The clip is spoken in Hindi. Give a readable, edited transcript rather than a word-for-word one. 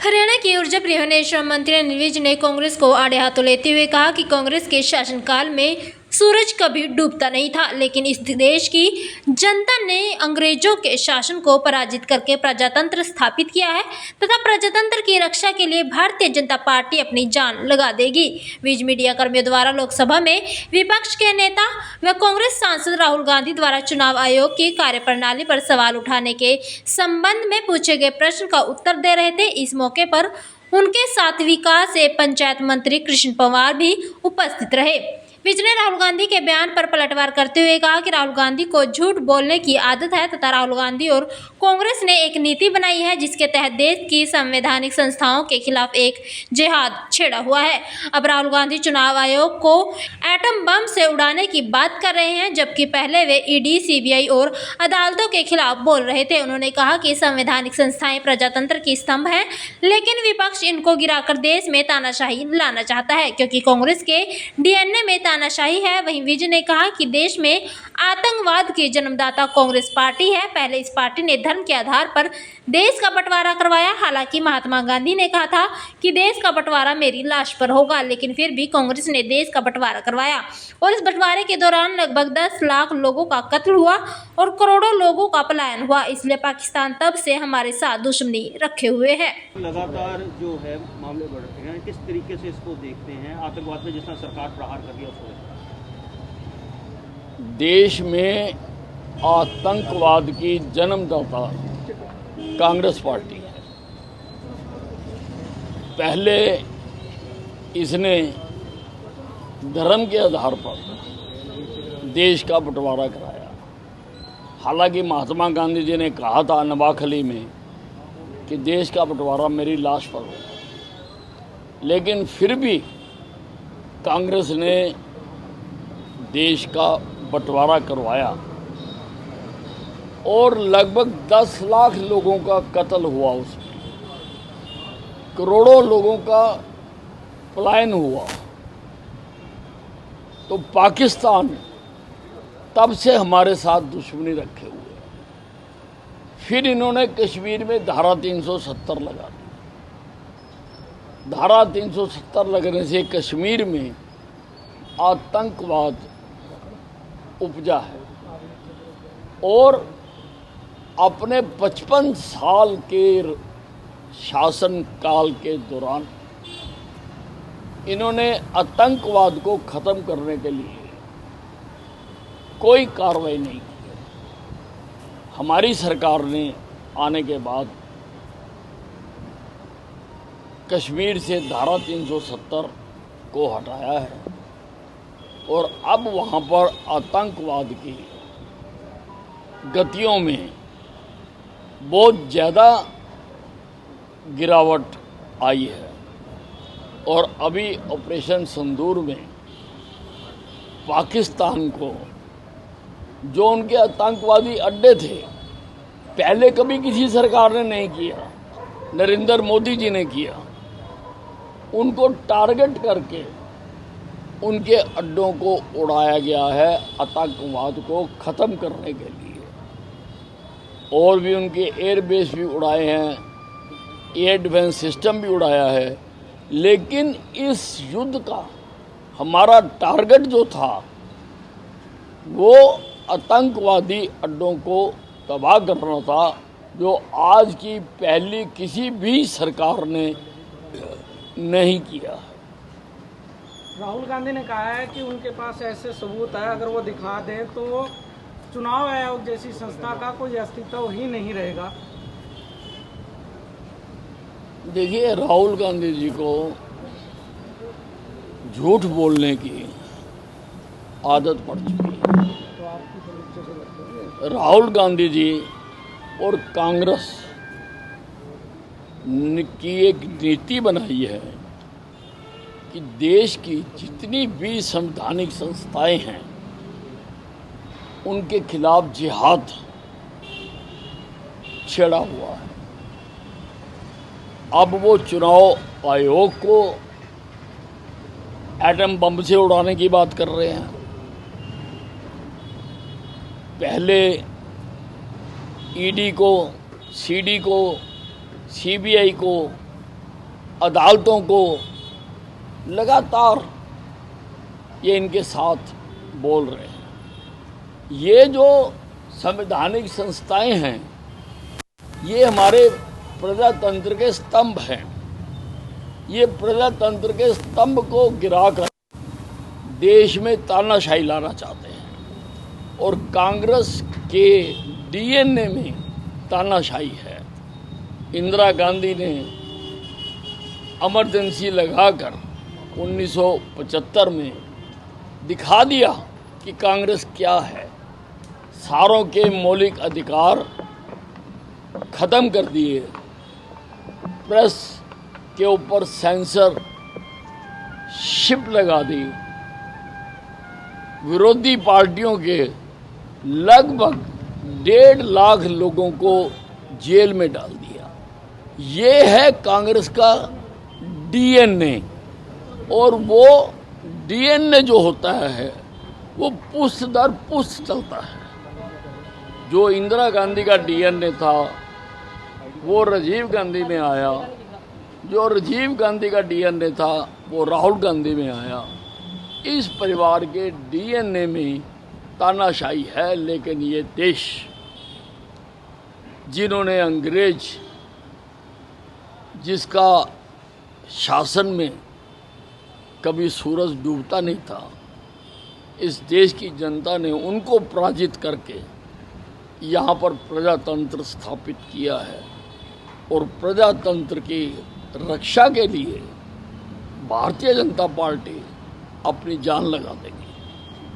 हरियाणा के ऊर्जा परिवहन एवं श्रम मंत्री अनिल विज ने कांग्रेस को आड़े हाथों लेते हुए कहा कि कांग्रेस के शासनकाल में सूरज कभी डूबता नहीं था, लेकिन इस देश की जनता ने अंग्रेजों के शासन को पराजित करके प्रजातंत्र स्थापित किया है तथा प्रजातंत्र की रक्षा के लिए भारतीय जनता पार्टी अपनी जान लगा देगी। विज मीडिया कर्मियों द्वारा लोकसभा में विपक्ष के नेता व कांग्रेस सांसद राहुल गांधी द्वारा चुनाव आयोग की कार्यप्रणाली पर सवाल उठाने के संबंध में पूछे गए प्रश्न का उत्तर दे रहे थे। इस मौके पर उनके साथ विकास एवं पंचायत मंत्री कृष्ण पंवार भी उपस्थित रहे। विज ने राहुल गांधी के बयान पर पलटवार करते हुए कहा कि राहुल गांधी को झूठ बोलने की आदत है तथा राहुल गांधी और कांग्रेस ने एक नीति बनाई है जिसके तहत देश की संवैधानिक संस्थाओं के खिलाफ एक जिहाद छेड़ा हुआ है। अब राहुल गांधी चुनाव आयोग को एटम बम से उड़ाने की बात कर रहे हैं, जबकि पहले वे ईडी, सीबीआई और अदालतों के खिलाफ बोल रहे थे। उन्होंने कहा कि संवैधानिक संस्थाएं प्रजातंत्र की स्तंभ हैं, लेकिन विपक्ष इनको गिराकर देश में तानाशाही लाना चाहता है क्योंकि कांग्रेस के डीएनए में तानाशाही है। वहीं विज ने कहा कि देश में आतंकवाद की जन्मदाता कांग्रेस पार्टी है। पहले इस पार्टी ने धर्म के आधार पर देश का बंटवारा करवाया। हालांकि महात्मा गांधी ने कहा था कि देश का बंटवारा मेरी लाश पर होगा, लेकिन फिर भी कांग्रेस ने देश का बंटवारा करवाया और इस बंटवारे के दौरान लगभग 10 लाख लोगों का कत्ल हुआ और करोड़ों लोगों का पलायन हुआ। इसलिए पाकिस्तान तब से हमारे साथ दुश्मनी रखे हुए है। लगातार जो है मामले बढ़ रहे हैं, किस तरीके से इसको देखते हैं? आतंकवाद में जिस तरह सरकार प्रहार कर दिया उसको देश में आतंकवाद की जन्मदाता कांग्रेस पार्टी है। पहले इसने धर्म के आधार पर देश का बंटवारा कराया। हालांकि महात्मा गांधी जी ने कहा था नवाखली में कि देश का बंटवारा मेरी लाश पर हो, लेकिन फिर भी कांग्रेस ने देश का बंटवारा करवाया और लगभग 10 लाख लोगों का कत्ल हुआ, उसमें करोड़ों लोगों का पलायन हुआ। तो पाकिस्तान तब से हमारे साथ दुश्मनी रखे हुए। फिर इन्होंने कश्मीर में धारा 370 लगा दी। धारा 370 लगने से कश्मीर में आतंकवाद उपजा है और अपने 55 साल के शासन काल के दौरान इन्होंने आतंकवाद को ख़त्म करने के लिए कोई कार्रवाई नहीं की। हमारी सरकार ने आने के बाद कश्मीर से धारा 370 को हटाया है और अब वहाँ पर आतंकवाद की गतियों में बहुत ज़्यादा गिरावट आई है और अभी ऑपरेशन सिंदूर में पाकिस्तान को जो उनके आतंकवादी अड्डे थे, पहले कभी किसी सरकार ने नहीं किया, नरेंद्र मोदी जी ने किया, उनको टारगेट करके उनके अड्डों को उड़ाया गया है आतंकवाद को ख़त्म करने के लिए। और भी उनके एयरबेस भी उड़ाए हैं, एयर डिफेंस सिस्टम भी उड़ाया है। लेकिन इस युद्ध का हमारा टारगेट जो था वो आतंकवादी अड्डों को तबाह करना था, जो आज की पहली किसी भी सरकार ने नहीं किया। राहुल गांधी ने कहा है कि उनके पास ऐसे सबूत है, अगर वो दिखा दें तो चुनाव आयोग जैसी संस्था का कोई अस्तित्व ही नहीं रहेगा। देखिए, राहुल गांधी जी को झूठ बोलने की आदत पड़ चुकी है। राहुल गांधी जी और कांग्रेस की एक नीति बनाई है कि देश की जितनी भी संवैधानिक संस्थाएं हैं उनके खिलाफ जिहाद छेड़ा हुआ है। अब वो चुनाव आयोग को एटम बम से उड़ाने की बात कर रहे हैं। पहले ईडी को, सीडी को, सीबीआई को अदालतों को लगातार ये इनके साथ बोल रहे हैं। ये जो संवैधानिक संस्थाएं हैं, ये हमारे प्रजातंत्र के स्तंभ हैं। ये प्रजातंत्र के स्तंभ को गिराकर देश में तानाशाही लाना चाहते हैं और कांग्रेस के डीएनए में तानाशाही है। इंदिरा गांधी ने इमरजेंसी लगाकर 1975 में दिखा दिया कि कांग्रेस क्या है। सारों के मौलिक अधिकार खत्म कर दिए, प्रेस के ऊपर सेंसरशिप लगा दी, विरोधी पार्टियों के लगभग 1.5 लाख लोगों को जेल में डाल दिया। ये है कांग्रेस का डीएनए, और वो डीएनए जो होता है वो पुष्ट दर पुष्ट चलता है। जो इंदिरा गांधी का डीएनए था वो राजीव गांधी में आया, जो राजीव गांधी का डीएनए था वो राहुल गांधी में आया। इस परिवार के डीएनए में तानाशाही है, लेकिन ये देश जिन्होंने अंग्रेज जिसका शासन में कभी सूरज डूबता नहीं था, इस देश की जनता ने उनको पराजित करके यहाँ पर प्रजातंत्र स्थापित किया है। और प्रजातंत्र की रक्षा के लिए भारतीय जनता पार्टी अपनी जान लगा देगी।